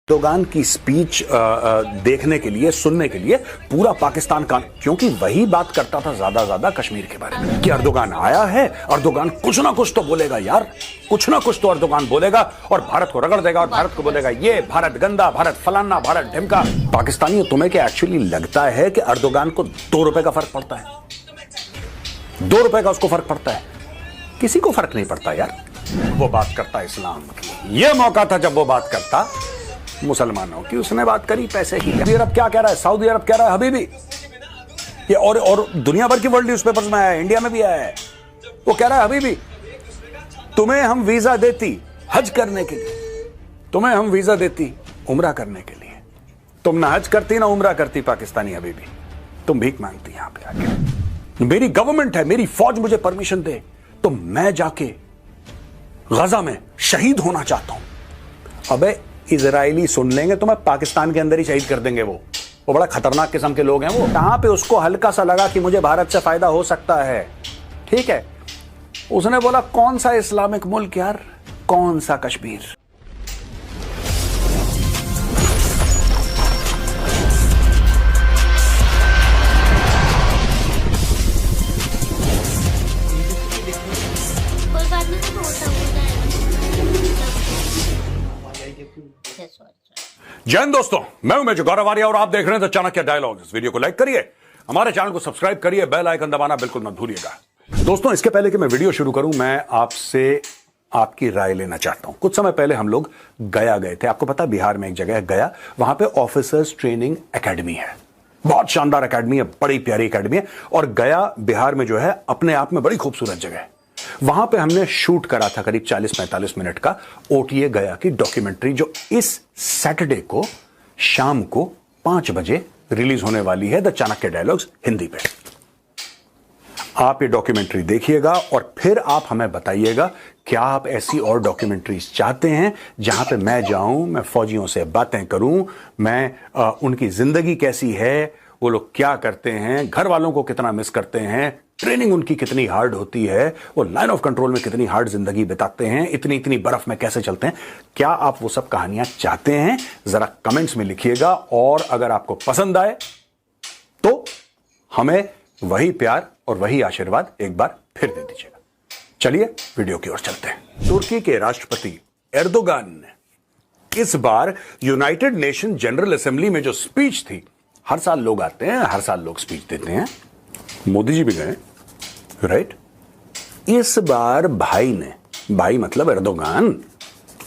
Erdogan की speech देखने के लिए, सुनने के लिए पूरा पाकिस्तान का, क्योंकि वही बात करता था ज्यादा कश्मीर के बारे में कि एर्दोगान आया है, एर्दोगान कुछ ना कुछ तो बोलेगा यार, कुछ ना कुछ तो एर्दोगान बोलेगा और भारत को रगड़ देगा और भारत को बोलेगा ये भारत गंदा, भारत फलाना, भारत ढिमका। पाकिस्तानियों, तुम्हें क्या एक्चुअली लगता है कि एर्दोगान को 2 रुपए का फर्क पड़ता है? 2 रुपए का उसको फर्क पड़ता है? किसी को फर्क नहीं पड़ता यार। वो बात करता इस्लाम की, ये मौका था जब वो बात करता मुसलमानों की, उसने बात करी पैसे की। सऊदी अरब क्या कह रहा है? सऊदी अरब कह रहा है हबीबी, ये और दुनिया भर की वर्ल्ड न्यूज़पेपर्स में आया है, इंडिया में भी आया है। वो कह रहा है हबीबी, तुम्हें हम वीजा देती हज करने के लिए, तुम्हें हम वीजा देती उम्रा करने के लिए, तुम ना हज करती ना उम्रा करती पाकिस्तानी हबीबी, तुम भीख मांगती यहां पे आके। मेरी गवर्नमेंट है, मेरी फौज मुझे परमिशन दे तो मैं जाके गजा में शहीद होना चाहता हूं। अबे इजरायली सुन लेंगे तो मैं पाकिस्तान के अंदर ही शहीद कर देंगे। वो बड़ा खतरनाक किस्म के लोग हैं। वो कहां पे उसको हल्का सा लगा कि मुझे भारत से फायदा हो सकता है, ठीक है, उसने बोला कौन सा इस्लामिक मुल्क यार, कौन सा कश्मीर। जय हिंद दोस्तों, मैं हूं मेजर गौरव आर्या और आप देख रहे हैं द चाणक्य डायलॉग। इस वीडियो को लाइक करिए, हमारे चैनल को सब्सक्राइब करिए, बेल आइकन दबाना बिल्कुल मत भूलिएगा। दोस्तों, इसके पहले कि मैं वीडियो शुरू करूं, मैं आपसे आपकी राय लेना चाहता हूं। कुछ समय पहले हम लोग गया गए थे। आपको पता है बिहार में एक जगह है गया, वहां पे ऑफिसर्स ट्रेनिंग एकेडमी है। बहुत शानदार एकेडमी है, बड़ी प्यारी एकेडमी है। और गया बिहार में जो है अपने आप में बड़ी खूबसूरत जगह है। वहां पे हमने शूट करा था करीब 40-45 मिनट का ओटीए गया की डॉक्यूमेंट्री, जो इस सैटरडे को शाम को 5 बजे रिलीज होने वाली है द चाणक्य डायलॉग्स हिंदी पे। आप ये डॉक्यूमेंट्री देखिएगा और फिर आप हमें बताइएगा क्या आप ऐसी और डॉक्यूमेंट्रीज चाहते हैं जहां पे मैं जाऊं, मैं फौजियों से बातें करूं, मैं उनकी जिंदगी कैसी है, वो लोग क्या करते हैं, घर वालों को कितना मिस करते हैं, ट्रेनिंग उनकी कितनी हार्ड होती है, वो लाइन ऑफ कंट्रोल में कितनी हार्ड जिंदगी बिताते हैं, इतनी बर्फ में कैसे चलते हैं। क्या आप वो सब कहानियां चाहते हैं? जरा कमेंट्स में लिखिएगा। और अगर आपको पसंद आए तो हमें वही प्यार और वही आशीर्वाद एक बार फिर दे दीजिएगा। चलिए वीडियो की ओर चलते हैं। तुर्की के राष्ट्रपति एर्दोगान ने इस बार यूनाइटेड नेशन जनरल असेंबली में जो स्पीच थी, हर साल लोग आते हैं, हर साल लोग स्पीच देते हैं, मोदी जी भी गए, राइट। इस बार भाई ने, भाई मतलब एर्दोगान,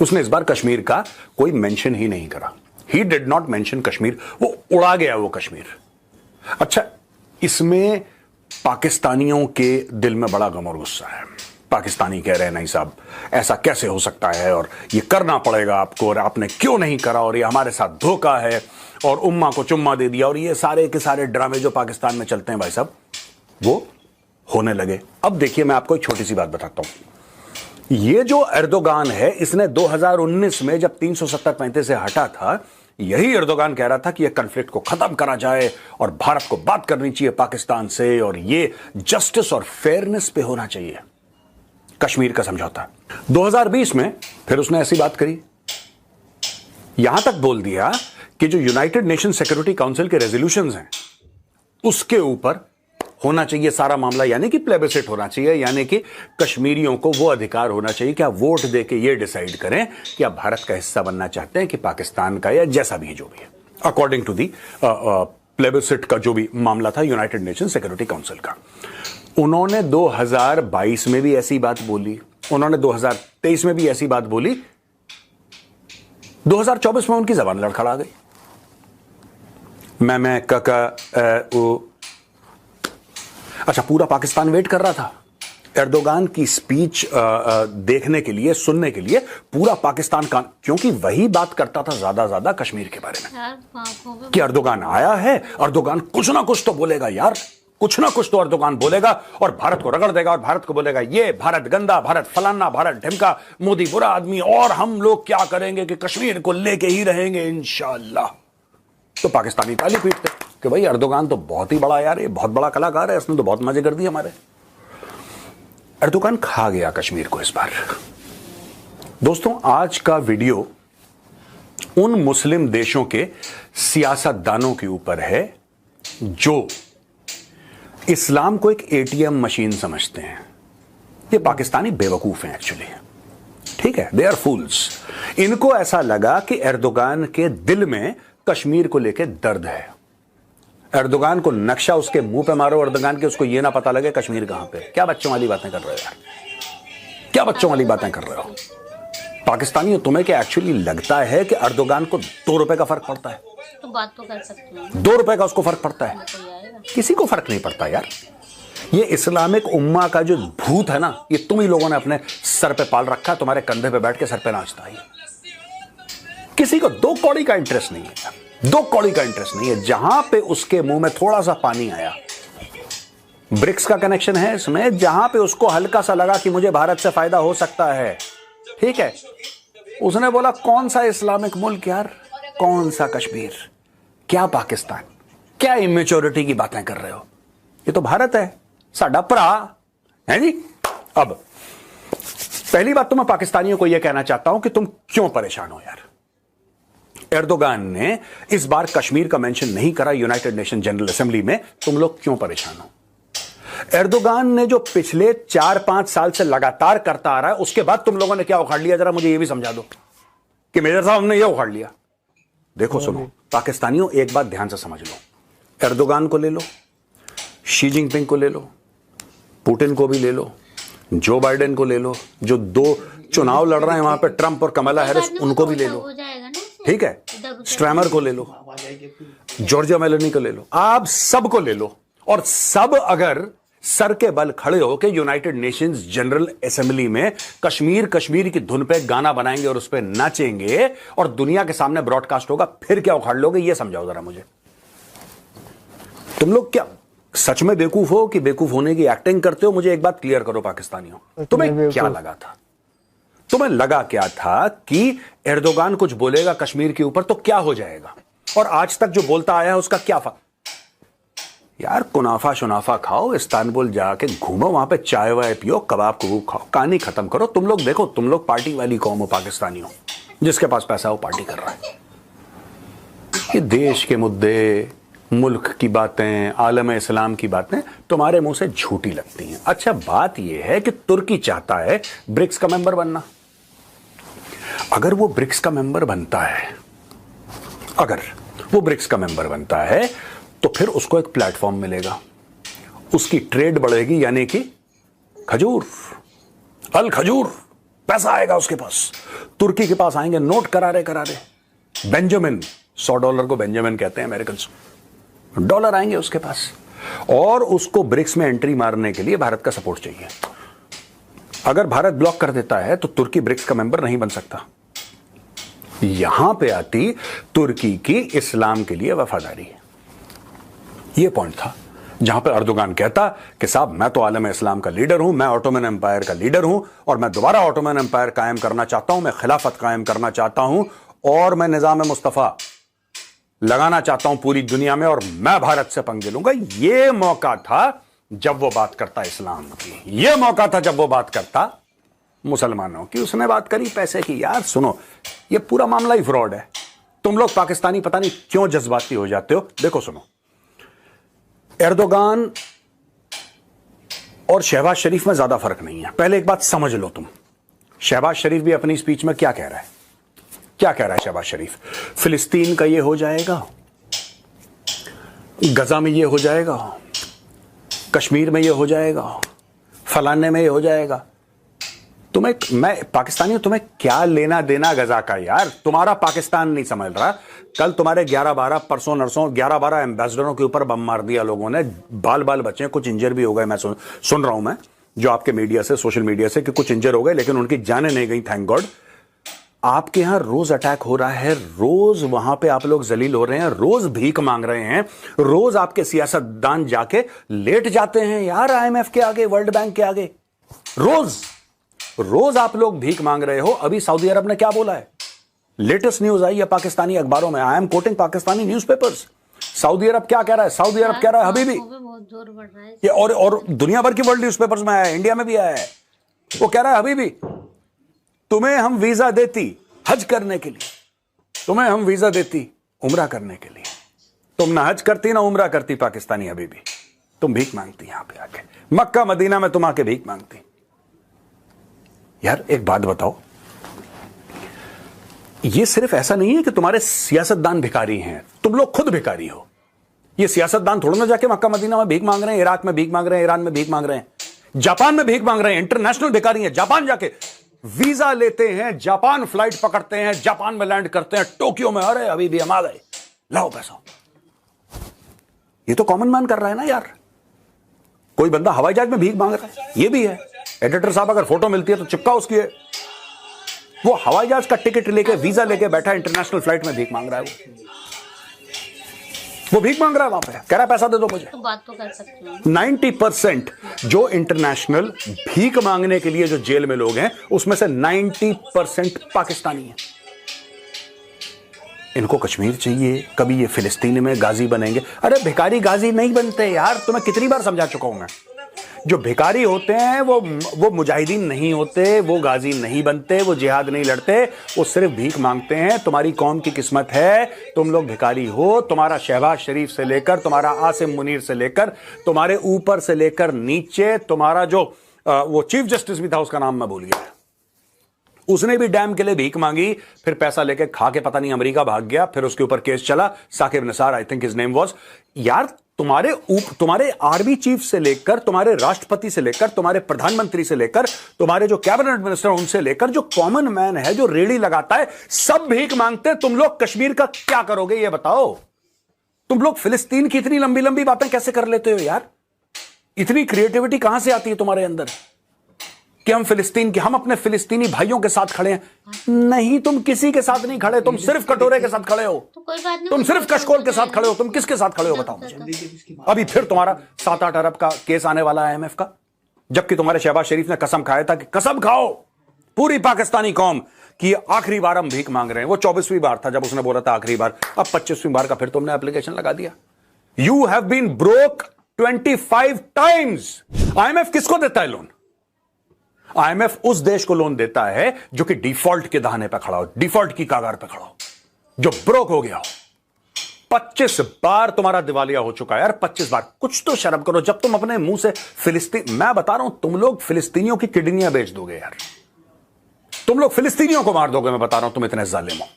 उसने इस बार कश्मीर का कोई मेंशन ही नहीं करा। He did not mention Kashmir. वो उड़ा गया वो कश्मीर। अच्छा, इसमें पाकिस्तानियों के दिल में बड़ा गम और गुस्सा है। पाकिस्तानी कह रहे हैं नहीं साहब, ऐसा कैसे हो सकता है और ये करना पड़ेगा आपको, और आपने क्यों नहीं करा, और ये हमारे साथ धोखा है, और उम्मा को चुम्मा दे दिया, और ये सारे के सारे ड्रामे जो पाकिस्तान में चलते हैं भाई साहब, वो होने लगे। अब देखिए, मैं आपको एक छोटी सी बात बताता हूं। ये जो एर्दोगान है, इसने 2019 में जब 370-35 से हटा था, यही एर्दोगान कह रहा था कि ये कॉन्फ्लिक्ट को खत्म करा जाए और भारत को बात करनी चाहिए पाकिस्तान से, और ये जस्टिस और फेयरनेस पे होना चाहिए कश्मीर का समझौता। 2020 में फिर उसने ऐसी बात करी, यहां तक बोल दिया कि जो यूनाइटेड नेशन सिक्योरिटी काउंसिल के रेजोल्यूशंस हैं उसके ऊपर होना चाहिए सारा मामला, यानी कि प्लेबिसिट होना चाहिए, यानी कि कश्मीरियों को वो अधिकार होना चाहिए कि आप वोट देके ये डिसाइड करें कि आप भारत का हिस्सा बनना चाहते हैं कि पाकिस्तान का, या जैसा भी जो भी है, अकॉर्डिंग टू दी प्लेबिसिट का जो भी मामला था यूनाइटेड नेशन सिक्योरिटी काउंसिल का। उन्होंने 2022 में भी ऐसी बात बोली, उन्होंने 2023 में भी ऐसी बात बोली, 2024 में उनकी जबान लड़खड़ा गई। मैं काका अच्छा, पूरा पाकिस्तान वेट कर रहा था एर्दोगान की स्पीच देखने के लिए, सुनने के लिए, पूरा पाकिस्तान का, क्योंकि वही बात करता था ज्यादा कश्मीर के बारे में कि एर्दोगान आया है, एर्दोगान कुछ ना कुछ तो बोलेगा यार, कुछ ना कुछ तो एर्दोगान बोलेगा और भारत को रगड़ देगा और भारत को बोलेगा ये भारत गंदा, भारत फलाना, भारत ढिमका, मोदी बुरा आदमी, और हम लोग क्या करेंगे कि कश्मीर को लेके ही रहेंगे इंशाअल्लाह। तो पाकिस्तानी ताली पीटते कि भाई एर्दोगान तो बहुत ही बड़ा यार, ये बहुत बड़ा कलाकार है, इसने तो बहुत मजे कर दिए हमारे। एर्दोगान खा गया कश्मीर को इस बार। दोस्तों, आज का वीडियो उन मुस्लिम देशों के सियासतदानों के ऊपर है जो इस्लाम को एक एटीएम मशीन समझते हैं। ये पाकिस्तानी बेवकूफ हैं एक्चुअली, ठीक है, दे आर फूल्स। इनको ऐसा लगा कि एर्दोगान के दिल में कश्मीर को लेकर दर्द है। एर्दोगान को नक्शा उसके मुंह पे मारो, एर्दोगान के उसको ये ना पता लगे कश्मीर कहां पे। क्या बच्चों वाली बातें कर रहे हो यार, क्या बच्चों वाली बातें कर रहे हो पाकिस्तानियों? तुम्हें क्या एक्चुअली लगता है कि एर्दोगान को 2 रुपए का फर्क पड़ता है? तो बात तो कर सकते हैं, 2 रुपए का उसको फर्क पड़ता है? किसी को फर्क नहीं पड़ता यार। ये इस्लामिक उम्मा का जो भूत है ना, ये तुम ही लोगों ने अपने सर पे पाल रखा है, तुम्हारे कंधे पे बैठ के सर पे नाचता है। किसी को 2 कौड़ी का इंटरेस्ट नहीं है, 2 कौड़ी का इंटरेस्ट नहीं है। जहां पे उसके मुंह में थोड़ा सा पानी आया, ब्रिक्स का कनेक्शन है इसमें, जहां पे उसको हल्का सा लगा कि मुझे भारत से फायदा हो सकता है, ठीक है, उसने बोला कौन सा इस्लामिक मुल्क यार, कौन सा कश्मीर, क्या पाकिस्तान, क्या इमेच्योरिटी की बातें कर रहे हो? ये तो भारत है, साडा भरा है जी। अब पहली बात तो मैं पाकिस्तानियों को यह कहना चाहता हूं कि तुम क्यों परेशान हो यार। एर्दोगान ने इस बार कश्मीर का मेंशन नहीं करा यूनाइटेड नेशन जनरल असेंबली में, तुम लोग क्यों परेशान हो? एर्दोगान ने जो पिछले 4-5 साल से लगातार करता आ रहा है, उसके बाद तुम लोगों ने क्या उखाड़ लिया? जरा मुझे यह भी समझा दो कि मेजर साहब हमने यह उखाड़ लिया। देखो सुनो पाकिस्तानियों, एक बात ध्यान से समझ लो, एर्दोगान को ले लो, शी जिनपिंग को ले लो, पुतिन को भी ले लो, जो बाइडेन को ले लो, जो 2 चुनाव लड़ रहे हैं वहां पे, ट्रंप और कमला हैरिस, उनको भी ले लो, ठीक है, स्ट्रैमर को ले लो, जॉर्जिया मेलोनी को ले लो, आप सबको ले लो। और सब अगर सर के बल खड़े हो के यूनाइटेड नेशंस जनरल असेंबली में कश्मीर की धुन पे गाना बनाएंगे और उस पे नाचेंगे और दुनिया के सामने ब्रॉडकास्ट होगा, फिर क्या उखाड़ लोगे? ये समझाओ जरा मुझे। तुम लोग क्या सच में बेवकूफ हो कि बेवकूफ होने की एक्टिंग करते हो? मुझे एक बात क्लियर करो पाकिस्तानियों, तुम्हें क्या लगा था? तुम्हें लगा क्या था कि एर्दोगान कुछ बोलेगा कश्मीर के ऊपर तो क्या हो जाएगा? और आज तक जो बोलता आया है उसका क्या यार, कुनाफा शुनाफा खाओ, इस्तांबुल जाके घूमो, वहां पे चाय वाय पियो, कबाब कबूब खाओ, कहानी खत्म करो। तुम लोग देखो, तुम लोग पार्टी वाली कौम हो पाकिस्तानियों, जिसके पास पैसा हो पार्टी कर रहा है। ये देश के मुद्दे, मुल्क की बातें, आलम इस्लाम की बातें तुम्हारे मुंह से झूठी लगती हैं। अच्छा, बात यह है कि तुर्की चाहता है ब्रिक्स का मेंबर बनना। अगर वो ब्रिक्स का मेंबर बनता है, अगर वो ब्रिक्स का मेंबर बनता है तो फिर उसको एक प्लेटफॉर्म मिलेगा, उसकी ट्रेड बढ़ेगी, यानी कि खजूर, अल खजूर, पैसा आएगा उसके पास। तुर्की के पास आएंगे नोट करारे करारे, बेंजामिन, $100 को बेंजामिन कहते हैं अमेरिकन, डॉलर आएंगे उसके पास, और उसको ब्रिक्स में एंट्री मारने के लिए भारत का सपोर्ट चाहिए। अगर भारत ब्लॉक कर देता है तो तुर्की ब्रिक्स का मेंबर नहीं बन सकता। यहां पे आती तुर्की की इस्लाम के लिए वफादारी। यह पॉइंट था जहां पे एर्दोगान कहता कि साहब मैं तो आलम इस्लाम का लीडर हूं, मैं ऑटोमन एम्पायर का लीडर हूं और मैं दोबारा ऑटोमन एम्पायर कायम करना चाहता हूं, मैं खिलाफत कायम करना चाहता हूं और मैं निजाम मुस्तफा लगाना चाहता हूं पूरी दुनिया में और मैं भारत से पंगे लूंगा। यह मौका था जब वो बात करता इस्लाम की, यह मौका था जब वो बात करता मुसलमानों की। उसने बात करी पैसे की। यार सुनो, यह पूरा मामला ही फ्रॉड है। तुम लोग पाकिस्तानी पता नहीं क्यों जज्बाती हो जाते हो। देखो सुनो, एर्दोगान और शहबाज शरीफ में ज्यादा फर्क नहीं है। पहले एक बात समझ लो तुम, शहबाज शरीफ भी अपनी स्पीच में क्या कह रहा है? क्या कह रहा है शहबाज शरीफ? फिलिस्तीन का ये हो जाएगा, गजा में ये हो जाएगा, कश्मीर में ये हो जाएगा, फलाने में ये हो जाएगा। तुम्हें, मैं पाकिस्तानी हूं, तुम्हें क्या लेना देना गजा का यार? तुम्हारा पाकिस्तान नहीं समझ रहा। कल तुम्हारे 11-12 परसों नरसों 11-12 एम्बेसडरों के ऊपर बम मार दिया लोगों ने, बाल बाल बचे, कुछ इंजर भी हो गए। मैं सुन रहा हूं मैं जो आपके मीडिया से, सोशल मीडिया से, कि कुछ इंजर हो गए लेकिन उनकी जानें नहीं गई, थैंक गॉड। आपके यहां रोज अटैक हो रहा है, रोज वहां पे आप लोग जलील हो रहे हैं, रोज भीख मांग रहे हैं, रोज आपके सियासतदान जाके लेट जाते हैं यार IMF के आगे, वर्ल्ड बैंक के आगे। रोज आप लोग भीख मांग रहे हो। अभी सऊदी अरब ने क्या बोला है? लेटेस्ट न्यूज आई है पाकिस्तानी अखबारों में, I am quoting Pakistani newspapers. Saudi Arab क्या कह रहा है? सऊदी अरब कह रहा है हबीबी, ये और दुनिया भर की वर्ल्ड न्यूज़पेपर्स में आया है, इंडिया में भी आया है। वो कह रहा है हबीबी तुम्हें हम वीजा देती हज करने के लिए, तुम्हें हम वीजा देती उम्रा करने के लिए, तुम ना हज करती ना उम्रा करती पाकिस्तानी हबीबी, तुम भीख मांगती यहां पे आके, मक्का मदीना में तुम आके भीख मांगती। यार एक बात बताओ, ये सिर्फ ऐसा नहीं है कि तुम्हारे सियासतदान भिखारी हैं, तुम लोग खुद भिखारी हो। ये सियासतदान थोड़ा ना जाके मक्का मदीना में भीख मांग रहे हैं, इराक में भीख मांग रहे हैं, ईरान में भीख मांग रहे हैं, जापान में भीख मांग रहे हैं, इंटरनेशनल भिखारी हैं। जापान जाके वीजा लेते हैं, जापान फ्लाइट पकड़ते हैं, जापान में लैंड करते हैं, टोक्यो में, अरे अभी भी हम आ गए, लाओ पैसा। ये तो कॉमन मैन कर रहा है ना यार। कोई बंदा हवाई जहाज में भीख मांग रहा है, ये भी है। एडिटर साहब अगर फोटो मिलती है तो चिपका उसकी है। वो हवाई जहाज का टिकट लेके वीजा लेके बैठा इंटरनेशनल फ्लाइट में भीख मांग रहा है। वो भीख मांग रहा है वहां पे, कह रहा है पैसा दे दो मुझे। तो बात तो कर सकती हूँ। 90% जो इंटरनेशनल भीख मांगने के लिए जो जेल में लोग हैं उसमें से 90% पाकिस्तानी हैं। इनको कश्मीर चाहिए, कभी ये फिलिस्तीन में गाजी बनेंगे। अरे भिखारी गाजी नहीं बनते यार, तुम्हें कितनी बार समझा चुका हूं मैं। जो भिखारी होते हैं वो मुजाहिदीन नहीं होते, वो गाजी नहीं बनते, वो जिहाद नहीं लड़ते, वो सिर्फ भीख मांगते हैं। तुम्हारी कौम की किस्मत है, तुम लोग भिखारी हो। तुम्हारा शहबाज शरीफ से लेकर, तुम्हारा आसिम मुनीर से लेकर, तुम्हारे ऊपर से लेकर नीचे, तुम्हारा जो वो चीफ जस्टिस भी था, उसका नाम मैं भूल गया, उसने भी डैम के लिए भीख मांगी, फिर पैसा लेके खा के पता नहीं अमेरिका भाग गया, फिर उसके ऊपर केस चला, Saqib Nisar I think his name was. यार तुम्हारे आर्मी चीफ से लेकर, तुम्हारे राष्ट्रपति से लेकर, तुम्हारे प्रधानमंत्री से लेकर, तुम्हारे जो कैबिनेट मिनिस्टर उनसे लेकर, जो कॉमन मैन है, जो रेड़ी लगाता है, सब भीख मांगते। तुम लोग कश्मीर का क्या करोगे ये बताओ। तुम लोग फिलिस्तीन की इतनी लंबी लंबी बातें कैसे कर लेते हो यार? इतनी क्रिएटिविटी कहां से आती है तुम्हारे अंदर कि हम अपने फिलिस्तीनी भाइयों के साथ खड़े हैं? नहीं, तुम किसी के साथ नहीं खड़े, तुम सिर्फ कटोरे के साथ खड़े हो, तो कोई बात नहीं, तुम सिर्फ कशकोल के साथ खड़े हो। तुम किसके साथ खड़े हो बताओ मुझे। अभी फिर तुम्हारा 7-8 अरब का केस आने वाला है IMF का, जबकि तुम्हारे शहबाज शरीफ ने कसम खाया था कि कसम खाओ पूरी पाकिस्तानी कौम कि आखिरी बार हम भीख मांग रहे हैं। वो 24वीं बार था जब उसने बोला था आखिरी बार, अब 25वीं बार का फिर तुमने एप्लीकेशन लगा दिया। You have been broke 25 times. IMF किसको देता है लोन? IMF उस देश को लोन देता है जो कि डिफॉल्ट के दहाने पर खड़ा हो, डिफॉल्ट की कागार पर खड़ा हो, जो ब्रोक हो गया हो। 25 बार तुम्हारा दिवालिया हो चुका है यार, 25 बार। कुछ तो शर्म करो। जब तुम अपने मुंह से फिलिस्तीन, मैं बता रहा हूं, तुम लोग फिलिस्तीनियों की किडनियां बेच दोगे यार, तुम लोग फिलिस्तीनियों को मार दोगे। मैं बता रहा हूं, तुम इतने जालिम हो।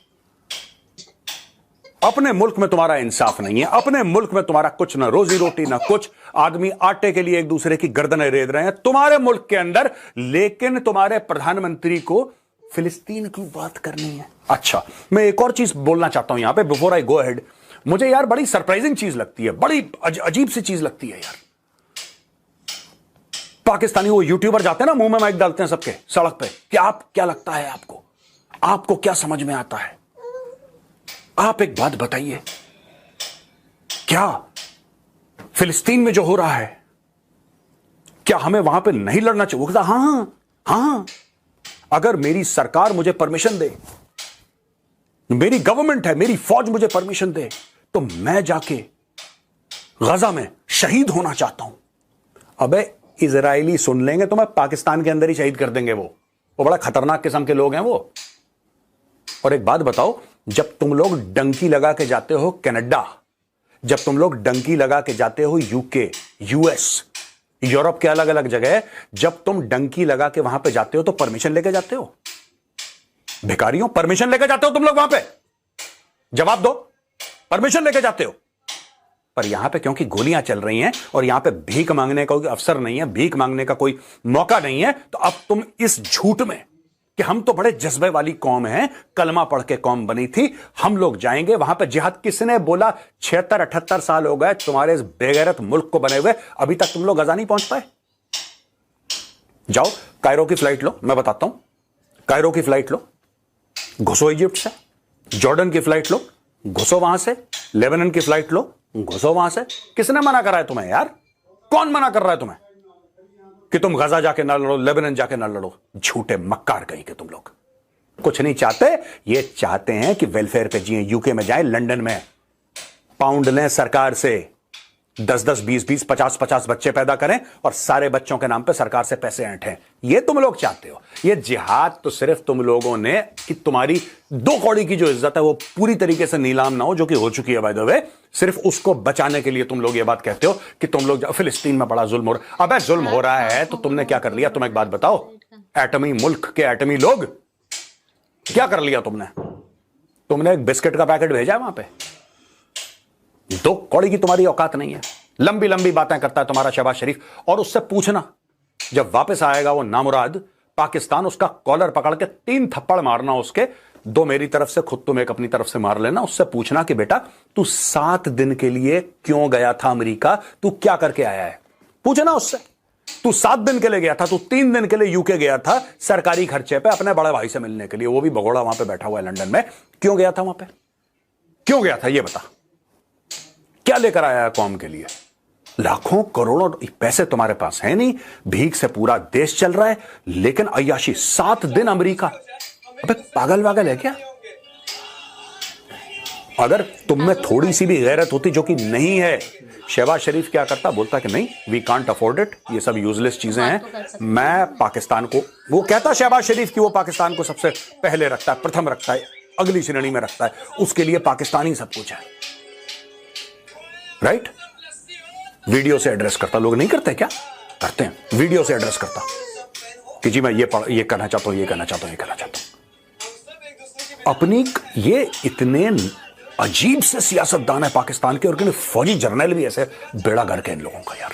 अपने मुल्क में तुम्हारा इंसाफ नहीं है, अपने मुल्क में तुम्हारा कुछ ना रोजी रोटी ना कुछ। आदमी आटे के लिए एक दूसरे की गर्दनें रेत रहे हैं तुम्हारे मुल्क के अंदर, लेकिन तुम्हारे प्रधानमंत्री को फिलिस्तीन की बात करनी है। अच्छा, मैं एक और चीज बोलना चाहता हूं यहां पे बिफोर आई गो अहेड। मुझे यार बड़ी सरप्राइजिंग चीज लगती है, बड़ी अजीब सी चीज लगती है यार। पाकिस्तानी वो यूट्यूबर जाते हैं ना, मुंह में माइक डालते हैं सबके सड़क पे, कि आप क्या लगता है आपको क्या समझ में आता है? आप एक बात बताइए, क्या फिलिस्तीन में जो हो रहा है, क्या हमें वहां पे नहीं लड़ना चाहिए? वो कहता हां, अगर मेरी सरकार मुझे परमिशन दे, मेरी गवर्नमेंट है, मेरी फौज मुझे परमिशन दे, तो मैं जाके गजा में शहीद होना चाहता हूं। अबे इजरायली सुन लेंगे तो मैं पाकिस्तान के अंदर ही शहीद कर देंगे। वो बड़ा खतरनाक किस्म के लोग हैं वो। और एक बात बताओ, जब तुम लोग डंकी लगा के जाते हो कनाडा, जब तुम लोग डंकी लगा के जाते हो यूके, यूएस, यूरोप के अलग अलग जगह, जब तुम डंकी लगा के वहां पे जाते हो तो परमिशन लेके जाते हो? भिखारियों, परमिशन लेके जाते हो तुम लोग वहां पे? जवाब दो, परमिशन लेके जाते हो? पर यहां पे क्योंकि गोलियां चल रही हैं और यहां पे भीख मांगने का कोई अवसर नहीं है, भीख मांगने का कोई मौका नहीं है, तो अब तुम इस झूठ में कि हम तो बड़े जज्बे वाली कौम हैं, कलमा पढ़ के कौम बनी थी, हम लोग जाएंगे वहां पे जिहाद। किसने बोला? 76-78 साल हो गए तुम्हारे इस बेगैरत मुल्क को बने हुए, अभी तक तुम लोग गजा नहीं पहुंच पाए। जाओ कायरो की फ्लाइट लो, मैं बताता हूं, कायरो की फ्लाइट लो, घुसो इजिप्ट से, जॉर्डन की फ्लाइट लो, घुसो वहां से, लेबनान की फ्लाइट लो, घुसो वहां से। किसने मना करा है तुम्हें यार? कौन मना कर रहा है तुम्हें कि तुम गजा जाके ना लड़ो, लेबनान जाके ना लड़ो? झूठे मक्कार कहीं के तुम लोग कुछ नहीं चाहते। ये चाहते हैं कि वेलफेयर पे जिए, यूके में जाए, लंदन में पाउंड लें सरकार से, 10-10, 20-20, 50-50 बच्चे पैदा करें और सारे बच्चों के नाम पे सरकार से पैसे ऐंठें। ये तुम लोग चाहते हो। ये जिहाद तो सिर्फ तुम लोगों ने कि तुम्हारी 2 कौड़ी की जो इज्जत है वो पूरी तरीके से नीलाम ना हो, जो कि हो चुकी है बाय द वे। सिर्फ उसको बचाने के लिए तुम लोग ये बात कहते हो कि तुम लोग फिलिस्तीन में बड़ा जुल्म हो रहा है। अबे जुल्म हो रहा है तो तुमने क्या कर लिया? तुम एक बात बताओ, एटमी मुल्क के एटमी लोग, क्या कर लिया तुमने? तुमने एक बिस्किट का पैकेट भेजा है वहां पे? 2 कौड़ी की तुम्हारी औकात नहीं है। लंबी लंबी बातें करता है तुम्हारा शहबाज शरीफ, और उससे पूछना जब वापस आएगा वो नामुराद पाकिस्तान, उसका कॉलर पकड़ के 3 थप्पड़ मारना उसके, 2 मेरी तरफ से, खुद तुम एक अपनी तरफ से मार लेना। उससे पूछना कि बेटा तू 7 दिन के लिए क्यों गया था अमेरिका, तू क्या करके आया है? पूछना उससे। तू 7 दिन के लिए गया था, तू 3 दिन के लिए यूके गया था सरकारी खर्चे पे अपने बड़े भाई से मिलने के लिए, वो भी भगोड़ा वहां पे बैठा हुआ है लंदन में। क्यों गया था वहां पे? क्यों गया था ये बता। क्या लेकर आया है कौम के लिए? लाखों करोड़ों पैसे तुम्हारे पास है नहीं, भीख से पूरा देश चल रहा है, लेकिन अय्याशी 7 दिन अमेरिका। अबे पागल वागल है क्या? अगर तुम में थोड़ी सी भी गैरत होती, जो कि नहीं है, शहबाज शरीफ क्या करता? बोलता कि नहीं, वी कांट अफोर्ड इट, ये सब यूजलेस चीजें हैं, मैं पाकिस्तान को, वो कहता शहबाज शरीफ कि वो पाकिस्तान को सबसे पहले रखता है, प्रथम रखता है, अगली श्रेणी में रखता है, उसके लिए पाकिस्तान ही सब कुछ है। राइट? वीडियो से एड्रेस करता। लोग नहीं करते क्या? करते हैं। वीडियो से एड्रेस करता कि जी मैं ये करना चाहता हूं, ये करना चाहता हूं, ये करना चाहता हूं। अपनी ये इतने अजीब से सियासतदान है पाकिस्तान के, और फौजी जर्नल भी ऐसे बेड़ा गर्क है इन लोगों का यार।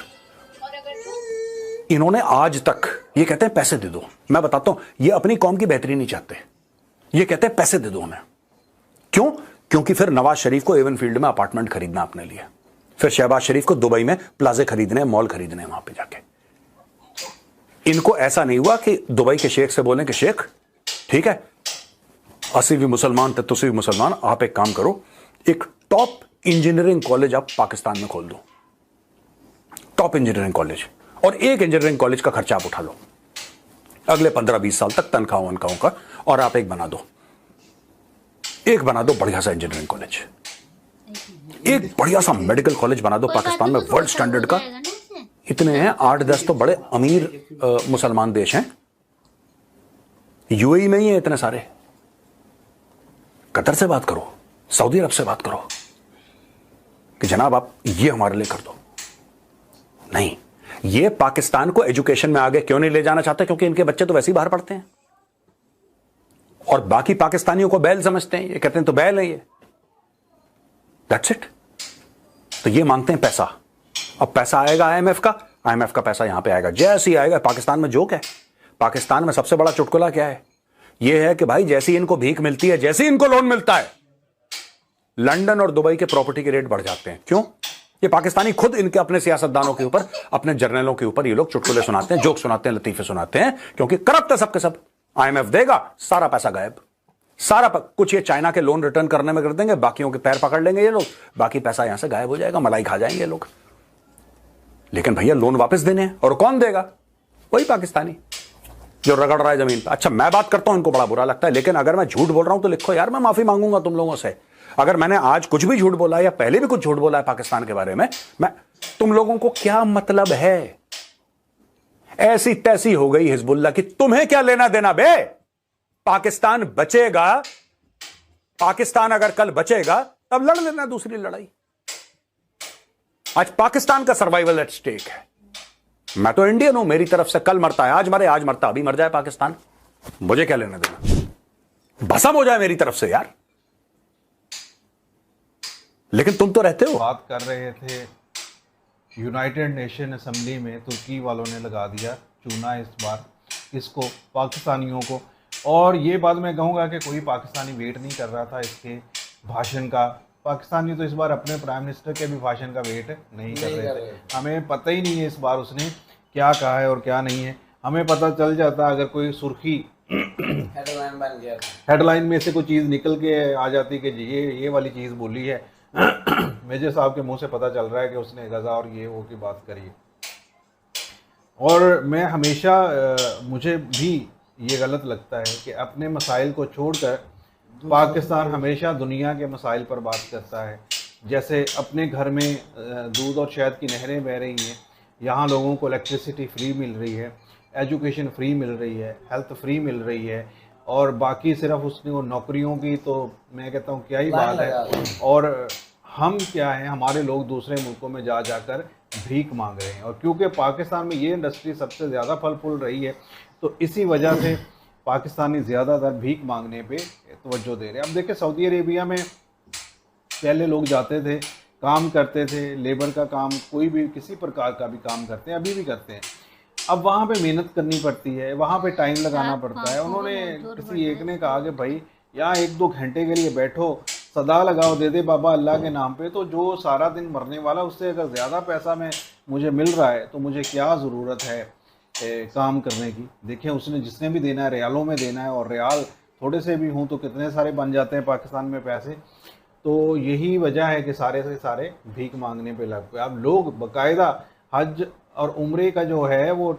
इन्होंने आज तक ये कहते हैं पैसे दे दो। मैं बताता हूं, ये अपनी कौम की बेहतरी नहीं चाहते, ये कहते हैं पैसे दे दो हमें। क्यों? क्योंकि फिर नवाज शरीफ को एवन फील्ड में अपार्टमेंट खरीदना अपने लिए, फिर शहबाज शरीफ को दुबई में प्लाजे खरीदने, मॉल खरीदने वहां पे जाके। इनको ऐसा नहीं हुआ कि दुबई के शेख से बोलें कि शेख ठीक है, असी भी मुसलमान थे, तुसी भी मुसलमान, आप एक काम करो, एक टॉप इंजीनियरिंग कॉलेज आप पाकिस्तान में खोल दो, टॉप इंजीनियरिंग कॉलेज, और एक इंजीनियरिंग कॉलेज का खर्चा आप उठा लो अगले 15-20 साल तक, तनख्वाहों का, और आप एक बना दो बढ़िया सा इंजीनियरिंग कॉलेज, एक बढ़िया सा मेडिकल कॉलेज बना दो पाकिस्तान में वर्ल्ड स्टैंडर्ड का। इतने हैं 8-10 तो बड़े अमीर मुसलमान देश हैं, यूएई में ही है इतने सारे। कतर से बात करो, सऊदी अरब से बात करो कि जनाब आप ये हमारे लिए कर दो। नहीं, ये पाकिस्तान को एजुकेशन में आगे क्यों नहीं ले जाना चाहते? क्योंकि इनके बच्चे तो वैसे ही बाहर पढ़ते हैं और बाकी पाकिस्तानियों को बैल समझते हैं। ये कहते हैं तो बैल है ये, दैट्स इट। तो ये मांगते हैं पैसा। अब पैसा आएगा आईएमएफ का पैसा यहां पे आएगा, जैसे ही आएगा। पाकिस्तान में जोक है, पाकिस्तान में सबसे बड़ा चुटकुला क्या है? यह है कि भाई जैसी इनको भीख मिलती है, जैसे इनको लोन मिलता है, लंदन और दुबई के प्रॉपर्टी के रेट बढ़ जाते हैं। क्यों? ये पाकिस्तानी खुद इनके अपने सियासतदानों के ऊपर, अपने जर्नलों के ऊपर ये लोग चुटकुले सुनाते हैं, जोक सुनाते हैं, लतीफे सुनाते हैं, क्योंकि करप्ट है सबके सब। आईएमएफ देगा, सारा पैसा गायब, कुछ ये चाइना के लोन रिटर्न करने में कर देंगे, बाकियों के पैर पकड़ लेंगे ये लोग, बाकी पैसा यहां से गायब हो जाएगा, मलाई खा जाएंगे ये लोग। लेकिन भैया लोन वापस देने हैं, और कौन देगा? वही पाकिस्तानी जो रगड़ रहा है जमीन पर। अच्छा, मैं बात करता हूं, इनको बड़ा बुरा लगता है, लेकिन अगर मैं झूठ बोल रहा हूं तो लिखो यार, मैं माफी मांगूंगा तुम लोगों से। अगर मैंने आज कुछ भी झूठ बोला या पहले भी कुछ झूठ बोला है पाकिस्तान के बारे में, मैं, तुम लोगों को क्या मतलब है? ऐसी तैसी हो गई हिजबुल्लाह की, तुम्हें क्या लेना देना बे? पाकिस्तान बचेगा, पाकिस्तान अगर कल बचेगा तब लड़ लेना दूसरी लड़ाई। आज पाकिस्तान का सर्वाइवल एट स्टेक है। मैं तो इंडियन हूं, मेरी तरफ से कल मरता है, आज मरे, आज मरता, अभी मर जाए पाकिस्तान, मुझे क्या लेना देना? भस्म हो जाए मेरी तरफ से यार। लेकिन तुम तो रहते हो। बात कर रहे थे, यूनाइटेड नेशन असेंबली में तुर्की वालों ने लगा दिया चूना इस बार इसको, पाकिस्तानियों को। और ये बात मैं कहूँगा कि कोई पाकिस्तानी वेट नहीं कर रहा था इसके भाषण का। पाकिस्तानी तो इस बार अपने प्राइम मिनिस्टर के भी भाषण का वेट नहीं कर रहे थे। हमें पता ही नहीं है इस बार उसने क्या कहा है और क्या नहीं है। हमें पता चल जाता अगर कोई सुर्खी हेडलाइन बन गया, हेडलाइन में से कोई चीज़ निकल के आ जाती कि जी ये वाली चीज़ बोली है। मेजर साहब के मुंह से पता चल रहा है कि उसने गज़ा और ये वो की बात करी है। और मैं हमेशा मुझे भी ये गलत लगता है कि अपने मसाइल को छोड़कर पाकिस्तान हमेशा दुनिया के मसाइल पर बात करता है। जैसे अपने घर में दूध और शहद की नहरें बह रही हैं, यहाँ लोगों को इलेक्ट्रिसिटी फ्री मिल रही है, एजुकेशन फ्री मिल रही है, हेल्थ फ्री मिल रही है, और बाकी सिर्फ उसने वो नौकरियों की तो मैं कहता हूँ क्या ही बात है। और हम क्या हैं, हमारे लोग दूसरे मुल्कों में जा जाकर भीख मांग रहे हैं, और क्योंकि पाकिस्तान में ये इंडस्ट्री सबसे ज़्यादा फल फूल रही है तो इसी वजह से पाकिस्तानी ज़्यादातर भीख मांगने पे तवज्जो दे रहे हैं। अब देखिए सऊदी अरेबिया में पहले लोग जाते थे, काम करते थे, लेबर का काम, कोई भी किसी प्रकार का भी काम करते हैं, अभी भी करते हैं। अब वहाँ पे मेहनत करनी पड़ती है, वहाँ पे टाइम लगाना पड़ता है। उन्होंने किसी एक ने कहा कि भाई यहाँ 1-2 घंटे के लिए बैठो, सदा लगाओ, दे दे बाबा अल्लाह के नाम पे, तो जो सारा दिन मरने वाला उससे अगर ज़्यादा पैसा मुझे मिल रहा है तो मुझे क्या ज़रूरत है काम करने की। देखिए उसने जिसने भी देना है रियालों में देना है, और रियाल थोड़े से भी हों तो कितने सारे बन जाते हैं पाकिस्तान में पैसे। तो यही वजह है कि सारे से सारे भीख मांगने पे लग गए। अब लोग बाकायदा हज और उम्रे का जो है वो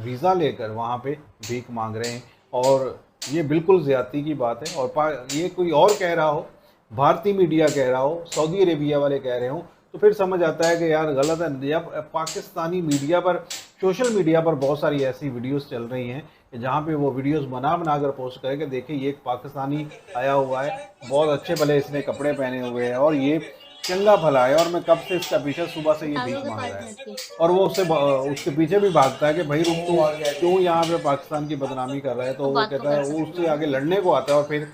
वीज़ा लेकर वहाँ पे भीख मांग रहे हैं, और ये बिल्कुल ज़्यादती की बात है। और ये कोई और कह रहा हो, भारतीय मीडिया कह रहा हो, सऊदी अरेबिया वाले कह रहे हो, तो फिर समझ आता है कि यार गलत है। या पाकिस्तानी मीडिया पर, सोशल मीडिया पर बहुत सारी ऐसी वीडियोस चल रही हैं कि जहाँ पे वो वीडियोस बना कर पोस्ट करे कि देखिए ये एक पाकिस्तानी आया हुआ है, बहुत अच्छे भले इसने कपड़े पहने हुए हैं और ये चंगा भला है, और मैं कब से इसका पीछे सुबह से ये भीख मांग रहा है, और वो उसके पीछे भी भागता है कि भाई रुक तू क्यों यहाँ पे पाकिस्तान की बदनामी कर रहा है। तो वो कहता है, वो उससे आगे लड़ने को आता है, और फिर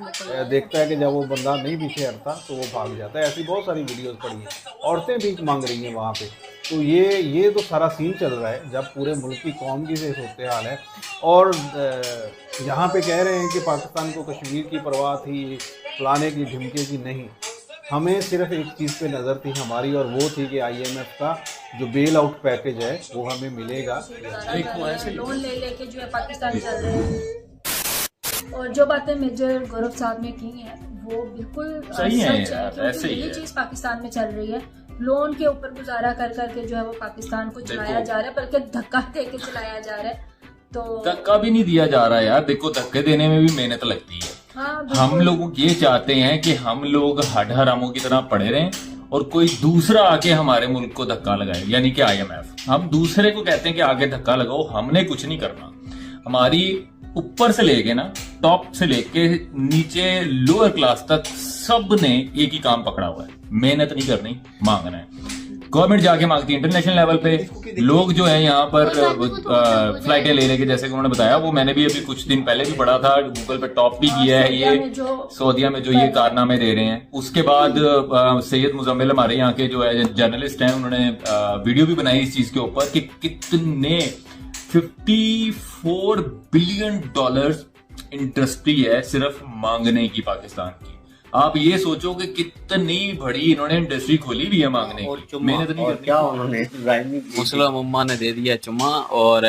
देखता है कि जब वो बंदा नहीं पीछे हटता तो वो भाग जाता है। ऐसी बहुत सारी वीडियोस पड़ी हैं, औरतें भीख मांग रही हैं वहाँ पे। तो ये तो सारा सीन चल रहा है जब पूरे मुल्क की कौम की से सूरत हाल है। और यहाँ पे कह रहे हैं कि पाकिस्तान को कश्मीर की परवाह थी, फलाने की ढिमके की, नहीं। हमें सिर्फ एक चीज़ पे नज़र थी हमारी, और वो थी कि IMF का जो बेल आउट पैकेज है वो हमें मिलेगा। लोन ले लेके जो है पाकिस्तान चल रहे हैं, और जो बातें मेजर गौरव साहब ने की हैं वो बिल्कुल सही है सच है, क्योंकि यही चीज़ पाकिस्तान में चल रही है। लोन के ऊपर गुजारा कर करके जो है वो पाकिस्तान को चलाया जा रहा है, बल्कि धक्का दे के चलाया जा रहा है। तो धक्का भी नहीं दिया जा रहा यार, देखो धक्के देने में भी मेहनत लगती है। हाँ, हम लोग ये चाहते हैं कि हम लोग हड हरामों की तरह पड़े रहें और कोई दूसरा आके हमारे मुल्क को धक्का लगाए, यानी कि IMF। हम दूसरे को कहते हैं कि आगे धक्का लगाओ, हमने कुछ नहीं करना। हमारी ऊपर से लेके ना, टॉप से लेके नीचे लोअर क्लास तक सब ने एक ही काम पकड़ा हुआ है, मेहनत नहीं करनी, मांगना है। गवर्नमेंट जाके मांगती है इंटरनेशनल लेवल पे। लोग जो है यहाँ पर फ्लाइटें ले लेके, जैसे कि उन्होंने बताया, वो मैंने भी अभी कुछ दिन पहले भी पढ़ा था, गूगल पे टॉप भी किया है ये सऊदीया में जो ये कारनामे दे रहे हैं। उसके बाद सैयद मुजम्मिल हमारे यहाँ के जो है जर्नलिस्ट हैं, उन्होंने वीडियो भी बनाई इस चीज के ऊपर कि कितने $54 बिलियन इंडस्ट्री है सिर्फ मांगने की पाकिस्तान की। आप ये सोचो कि कितनी बड़ी इन्होंने इंडस्ट्री खोली भी है मांगने की, मेहनत नहीं करनी। क्या उन्होंने मुस्लिम उम्मा ने दे दिया चुम्मा। और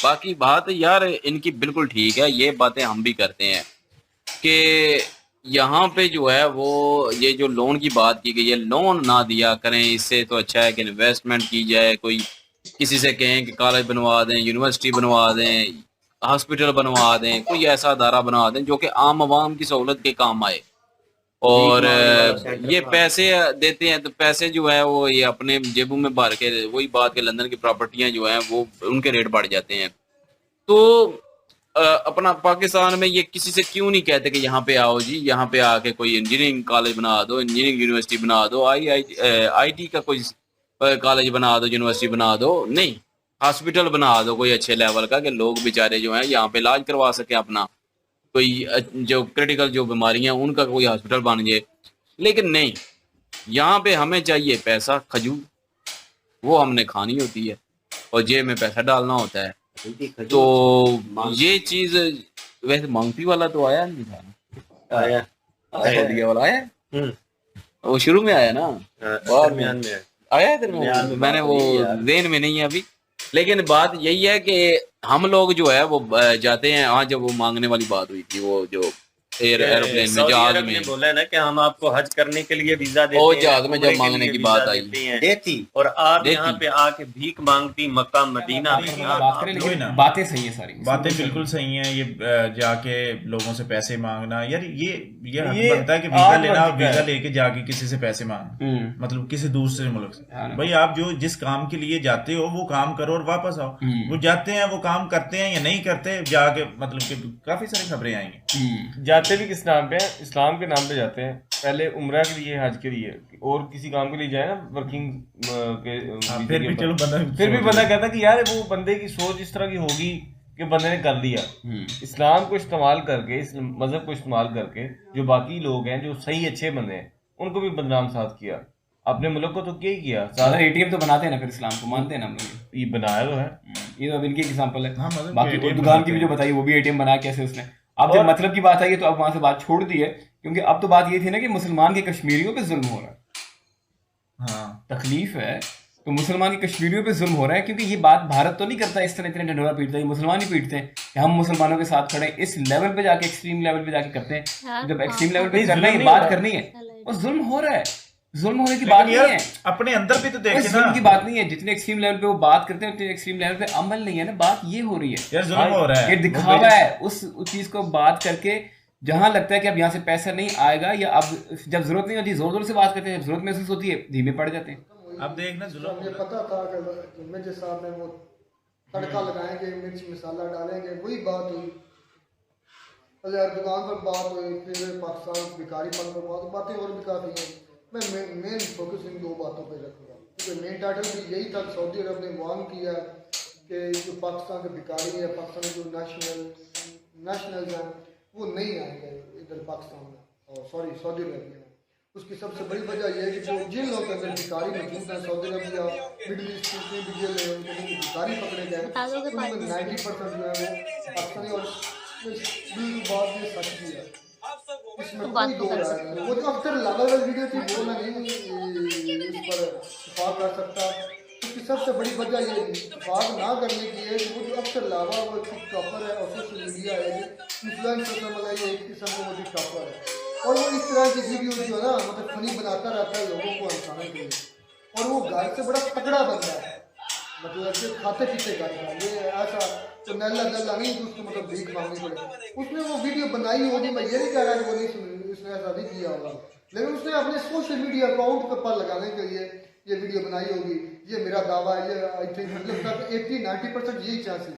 बाकी बात यार इनकी बिल्कुल ठीक है, ये बातें हम भी करते हैं कि यहाँ पे जो है वो ये जो लोन की बात की गई है, लोन ना दिया करें, इससे तो अच्छा है कि इन्वेस्टमेंट की जाए। कोई किसी से कहें कि कॉलेज बनवा दें, यूनिवर्सिटी बनवा दें, हॉस्पिटल बनवा दें, कोई ऐसा अदारा बनवा दें जो कि आम आवाम की सहूलत के काम आए। और ये पैसे देते हैं तो पैसे जो है वो ये अपने जेबों में भर के, वही बात के लंदन की प्रॉपर्टियां जो हैं वो उनके रेट बढ़ जाते हैं। तो अपना पाकिस्तान में ये किसी से क्यों नहीं कहते कि यहाँ पे आओ जी, यहाँ पे आके कोई इंजीनियरिंग कॉलेज बना दो, इंजीनियरिंग यूनिवर्सिटी बना दो, IT का कोई कॉलेज बना दो, यूनिवर्सिटी बना दो। नहीं, हॉस्पिटल बना दो कोई अच्छे लेवल का कि लोग बेचारे जो हैं यहाँ पे इलाज करवा सके अपना, कोई जो क्रिटिकल जो बीमारियां उनका कोई हॉस्पिटल बन जाए। लेकिन नहीं, यहाँ पे हमें चाहिए पैसा, खजूर, वो हमने खानी होती है और जेब में पैसा डालना होता है। तो ये चीज वैसे मांगती वाला तो आया नहीं था, आया वाला आया, वो शुरू में आया ना, और आया था, मैंने वो जेन में नहीं है अभी। लेकिन बात यही है कि हम लोग जो है वो जाते हैं। हाँ, जब वो मांगने वाली बात हुई थी, वो जो एरोप्लेन में, सऊदी जहाज अरब ने में। बोला है ना कि हम आपको हज करने के लिए वीजा देते ओ हैं, जहाज में जब उम्रे के मांगने लिए की वीजा बात आई। देते हैं। देती और आप देती। यहाँ पे आके भीख मांगती मक्का मदीना में। बात करें, वही लेकिन ना। बातें सही है सारी, बातें बिल्कुल सही हैं। ये जाके लोगों से पैसे मांगना, यार ये हक बनता है कि वीजा लेना, वीजा लेके जाके किसी से पैसे मांगना, मतलब किसी दूसरे मुल्क से। भाई आप जो जिस काम के लिए जाते हो वो काम करो और वापस आओ। वो जाते हैं, वो काम करते हैं या नहीं करते, जाके मतलब कि काफी सारी खबरें आएंगी। जाते भी किस नाम पे हैं? इस्लाम के नाम पे जाते हैं। पहले उम्रा के लिए, हज के लिए और किसी काम के लिए जाए ना, वर्किंग के फिर भी चलो फिर भी बंदा कहता कि यार वो बंदे की सोच इस तरह की होगी कि बंदे ने कर लिया। इस्लाम को इस्तेमाल करके, इस मजहब को इस्तेमाल करके जो बाकी लोग हैं, जो सही अच्छे बंदे हैं, उनको भी बदनाम साथ किया। अपने मुल्क को तो क्या ही किया। ज्यादा एटीएम तो बनाते हैं ना, फिर इस्लाम को मानते हैं ना हम लोग। ये बनाया तो है, ये तो अब इनकी एग्जांपल है। मतलब बाकी ATM दुकान की भी जो बताई, वो भी एटीएम बनाया कैसे उसने। अब जब मतलब की बात आई है तो अब वहां से बात छोड़ दी है, क्योंकि अब तो बात ये थी ना कि मुसलमान के कश्मीरियों पे जुल्म हो रहा है। हाँ, तकलीफ है तो मुसलमान के कश्मीरियों पे जुल्म हो रहा है, क्योंकि ये बात भारत तो नहीं करता इस तरह, इतने ढंढोरा पीटता है, ये मुसलमान ही पीटते हैं कि हम मुसलमानों के साथ खड़े हैं। इस लेवल पे जाके, एक्सट्रीम लेवल पे जाके करते हैं। जब एक्सट्रीम लेवल पे करना है, बात करनी है, और जुल्म हो रहा है। जुल्म होने की बात नहीं है, अपने अंदर भी तो देखे जुल्म ना। की बात नहीं है। जितने एक्सट्रीम लेवल पे वो बात करते हैं, उतने एक्सट्रीम लेवल पे अमल नहीं है ना। बात ये हो रही है यार जुल्म हो रहा है, ये दिखावा है। उस चीज को बात करके जहां लगता है कि अब यहाँ से पैसा नहीं आएगा, या अब जब जरूरत नहीं होती जोर जोर से बात करते हैं, जब जरूरत महसूस होती है धीमे पड़ जाते हैं। अब देखना जुल्म। मुझे पता था कि मिर्जा साहब ने वो तड़का लगाएंगे, मिर्च मसाला डालेंगे, वही बात हुई। यार दुकान पर बात हुई, फिर पाकिस्तान भिखारी पन पर बातें और भी काफ़ी हैं। मैं मेन फोकस इन दो बातों पे रखूँगा, क्योंकि मेन टाइटल भी यही था। सऊदी अरब ने वार्न किया कि जो पाकिस्तान के भिखारी हैं, पाकिस्तान के जो नेशनल्स हैं, वो नहीं आएंगे इधर पाकिस्तान में, और सऊदी अरब में। उसकी सबसे बड़ी वजह यह है कि जो जिन लोगों के अंदर भिखारी मौजूद हैं, सऊदी अरब या मिडिल ईस्ट की भी जेल है, उनके अंदर भिखारी पकड़े गए, उनमें 90% जो है वो पाकिस्तानी। और बिल्कुल बात ये सच भी है, इसमें कोई दो राय नहीं। वो जो अक्सर लेवल वीडियो थी वो मैं नहीं इस पर इत्तेफाक कर सकता, क्योंकि सबसे बड़ी वजह ये इत्तेफाक ना करने की है कि वो जो अक्सर लावा वो टिकटॉपर है, और सोशल मीडिया है, इन्फ्लुएंसर मतलब ये एक किस्म का वो टिकटॉपर है, और वो इस तरह की वीडियो जो है ना, मतलब फनी बनाता रहता है लोगों को हंसाने के लिए। और वो घर से बड़ा तगड़ा बंदा है, मतलब कि खाते पीते करता है, ये ऐसा तो नल्ला नल्ला नहीं कि उसको मतलब भीख मांगनी पड़े। उसने वो वीडियो बनाई होगी, मैं ये नहीं कह रहा कि वो नहीं सुनी, उसने ऐसा नहीं किया होगा, लेकिन उसने अपने सोशल मीडिया अकाउंट पर लगाने के लिए ये वीडियो बनाई होगी। ये मेरा दावा है, ये आई थिंक मतलब 80-90% यही चांस है।